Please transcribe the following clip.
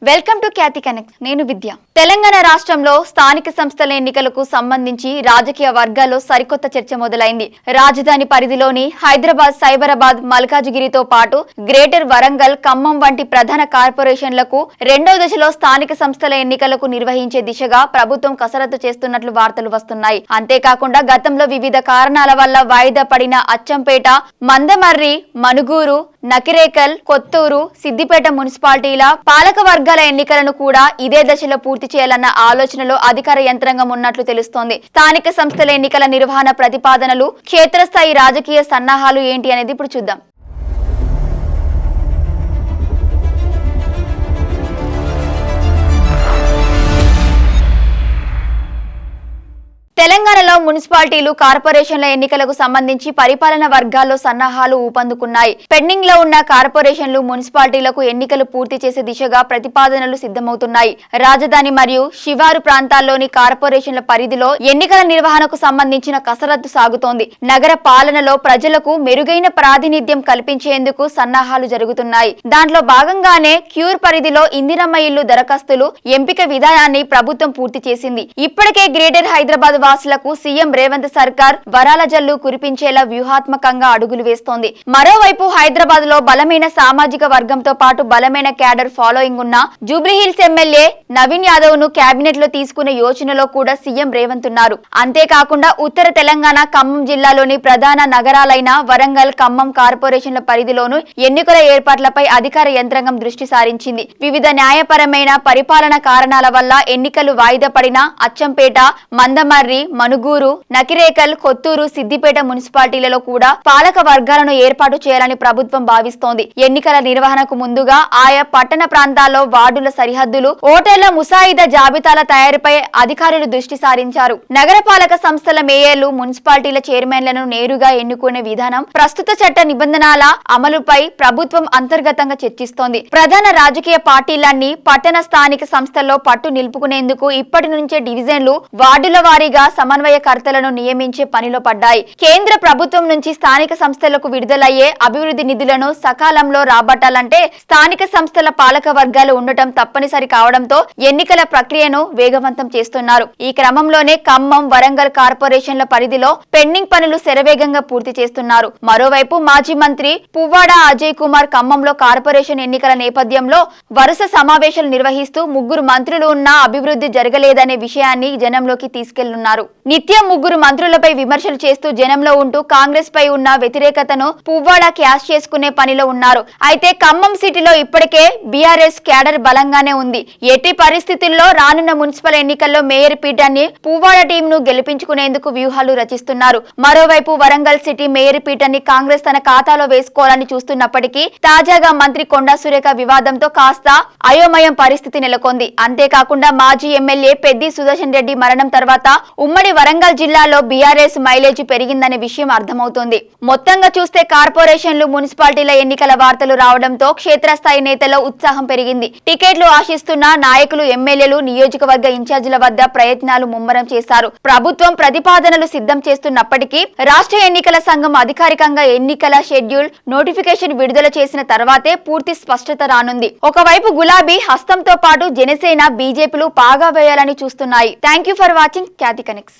Welcome to Khyati connect. నేను విద్య. తెలంగాణ రాష్ట్రంలో స్థానిక సంస్థల ఎన్నికలకు సంబంధించి రాజకీయ వర్గాల్లో సరికొత్త చర్చ మొదలైంది. రాజధాని పరిధిలోని హైదరాబాద్, సైబరాబాద్, మల్కాజిగిరితో పాటు గ్రేటర్ వరంగల్, ఖమ్మం వంటి ప్రధాన కార్పొరేషన్లకు రెండో దశలో స్థానిక సంస్థల ఎన్నికలకు నిర్వహించే దిశగా ప్రభుత్వం కసరత్తు చేస్తున్నట్లు వార్తలు వస్తున్నాయి. అంతేకాకుండా గతంలో వివిధ కారణాల వల్ల వాయిదా పడిన అచ్చంపేట, మందమర్రి, మనుగూరు, నకిరేకల్, కొత్తూరు, సిద్దిపేట మున్సిపాలిటీల పాలక వర్గాల ఎన్నికలను కూడా ఇదే దశలో పూర్తి చేయాలన్న ఆలోచనలో అధికార యంత్రాంగం ఉన్నట్లు తెలుస్తోంది. స్థానిక సంస్థల ఎన్నికల నిర్వహణ ప్రతిపాదనలు, క్షేత్రస్థాయి రాజకీయ సన్నాహాలు ఏంటి అనేది ఇప్పుడు చూద్దాం. తెలంగాణలో మున్సిపాలిటీలు, కార్పొరేషన్ల ఎన్నికలకు సంబంధించి పరిపాలన వర్గాల్లో సన్నాహాలు ఊపందుకున్నాయి. పెండింగ్ లో ఉన్న కార్పొరేషన్లు, మున్సిపాలిటీలకు ఎన్నికలు పూర్తి చేసే దిశగా ప్రతిపాదనలు సిద్ధమవుతున్నాయి. రాజధాని మరియు శివారు ప్రాంతాల్లోని కార్పొరేషన్ల పరిధిలో ఎన్నికల నిర్వహణకు సంబంధించిన కసరత్తు సాగుతోంది. నగర పాలనలో ప్రజలకు మెరుగైన ప్రాతినిధ్యం కల్పించేందుకు సన్నాహాలు జరుగుతున్నాయి. దాంట్లో భాగంగానే క్యూర్ పరిధిలో ఇందిరమ్మ ఇల్లు దరఖాస్తులు ఎంపిక విధానాన్ని ప్రభుత్వం పూర్తి చేసింది. ఇప్పటికే గ్రేటర్ హైదరాబాద్ వాసులకు సీఎం రేవంత్ సర్కార్ వరాల జల్లు కురిపించేలా వ్యూహాత్మకంగా అడుగులు వేస్తోంది. మరోవైపు హైదరాబాద్ లో బలమైన సామాజిక వర్గంతో పాటు బలమైన క్యాడర్ ఫాలోయింగ్ ఉన్న జూబ్లీహిల్స్ ఎమ్మెల్యే నవీన్ యాదవ్ ను కేబినెట్ లో తీసుకునే యోచనలో కూడా సీఎం రేవంత్ ఉన్నారు. అంతేకాకుండా ఉత్తర తెలంగాణ, ఖమ్మం జిల్లాలోని ప్రధాన నగరాలైన వరంగల్, ఖమ్మం కార్పొరేషన్ల పరిధిలోనూ ఎన్నికల ఏర్పాట్లపై అధికార యంత్రాంగం దృష్టి సారించింది. వివిధ న్యాయపరమైన పరిపాలన కారణాల వల్ల ఎన్నికలు వాయిదా పడిన అచ్చంపేట, మందమర్రి, మనుగూరు, నకిరేకల్, కొత్తూరు, సిద్దిపేట మున్సిపాలిటీలలో కూడా పాలక వర్గాలను ఏర్పాటు చేయాలని ప్రభుత్వం భావిస్తోంది. ఎన్నికల నిర్వహణకు ముందుగా ఆయా పట్టణ ప్రాంతాల్లో వార్డుల సరిహద్దులు, ఓటర్ల ముసాయిదా జాబితాల తయారీపై అధికారులు దృష్టి సారించారు. నగరపాలక సంస్థల మేయర్లు, మున్సిపాలిటీల చైర్మన్లను నేరుగా ఎన్నుకునే విధానం, ప్రస్తుత చట్ట నిబంధనల అమలుపై ప్రభుత్వం అంతర్గతంగా చర్చిస్తోంది. ప్రధాన రాజకీయ పార్టీలన్నీ పట్టణ స్థానిక సంస్థల్లో పట్టు నిలుపుకునేందుకు ఇప్పటి నుంచే డివిజన్లు, వార్డుల వారీగా సమన్వయకర్తలను నియమించే పనిలో పడ్డాయి. కేంద్ర ప్రభుత్వం నుంచి స్థానిక సంస్థలకు విడుదలయ్యే అభివృద్ధి నిధులను సకాలంలో రాబట్టాలంటే స్థానిక సంస్థల పాలక వర్గాలు ఉండటం తప్పనిసరి కావడంతో ఎన్నికల ప్రక్రియను వేగవంతం చేస్తున్నారు. ఈ క్రమంలోనే ఖమ్మం, వరంగల్ కార్పొరేషన్ల పరిధిలో పెండింగ్ పనులు శరవేగంగా పూర్తి చేస్తున్నారు. మరోవైపు మాజీ మంత్రి పువ్వాడ అజయ్ కుమార్ ఖమ్మంలో కార్పొరేషన్ ఎన్నికల నేపథ్యంలో వరుస సమావేశాలు నిర్వహిస్తూ ముగ్గురు మంత్రులు ఉన్నా అభివృద్ధి జరగలేదనే విషయాన్ని జనంలోకి తీసుకెళ్లున్నారు. నిత్యం ముగ్గురు మంత్రులపై విమర్శలు చేస్తూ జనంలో ఉంటూ కాంగ్రెస్ పై ఉన్న వ్యతిరేకతను పువ్వాడ క్యాష్ చేసుకునే పనిలో ఉన్నారు. అయితే ఖమ్మం సిటీలో ఇప్పటికే బీఆర్ఎస్ క్యాడర్ బలంగానే ఉంది. ఎట్టి పరిస్థితుల్లో రానున్న మున్సిపల్ ఎన్నికల్లో మేయర్ పీఠాన్ని పువ్వాడ టీం ను గెలిపించుకునేందుకు వ్యూహాలు రచిస్తున్నారు. మరోవైపు వరంగల్ సిటీ మేయర్ పీఠాన్ని కాంగ్రెస్ తన ఖాతాలో వేసుకోవాలని చూస్తున్నప్పటికీ తాజాగా మంత్రి కొండా సురేఖ వివాదంతో కాస్త అయోమయం పరిస్థితి నెలకొంది. అంతేకాకుండా మాజీ ఎమ్మెల్యే పెద్ది సుదర్శన్ రెడ్డి మరణం తర్వాత ఉమ్మడి వరంగల్ జిల్లాలో బీఆర్ఎస్ మైలేజ్ పెరిగిందనే విషయం అర్థమవుతోంది. మొత్తంగా చూస్తే కార్పొరేషన్లు, మున్సిపాలిటీల ఎన్నికల వార్తలు రావడంతో క్షేత్రస్థాయి నేతల్లో ఉత్సాహం పెరిగింది. టికెట్లు ఆశిస్తున్న నాయకులు, ఎమ్మెల్యేలు నియోజకవర్గ ఇన్ఛార్జీల వద్ద ప్రయత్నాలు ముమ్మరం చేశారు. ప్రభుత్వం ప్రతిపాదనలు సిద్ధం చేస్తున్నప్పటికీ రాష్ట్ర ఎన్నికల సంఘం అధికారికంగా ఎన్నికల షెడ్యూల్ నోటిఫికేషన్ విడుదల చేసిన తర్వాతే పూర్తి స్పష్టత రానుంది. ఒకవైపు గులాబీ హస్తంతో పాటు జనసేన, బీజేపీలు పాగా వేయాలని చూస్తున్నాయి. Thank you for watching Khyati connects.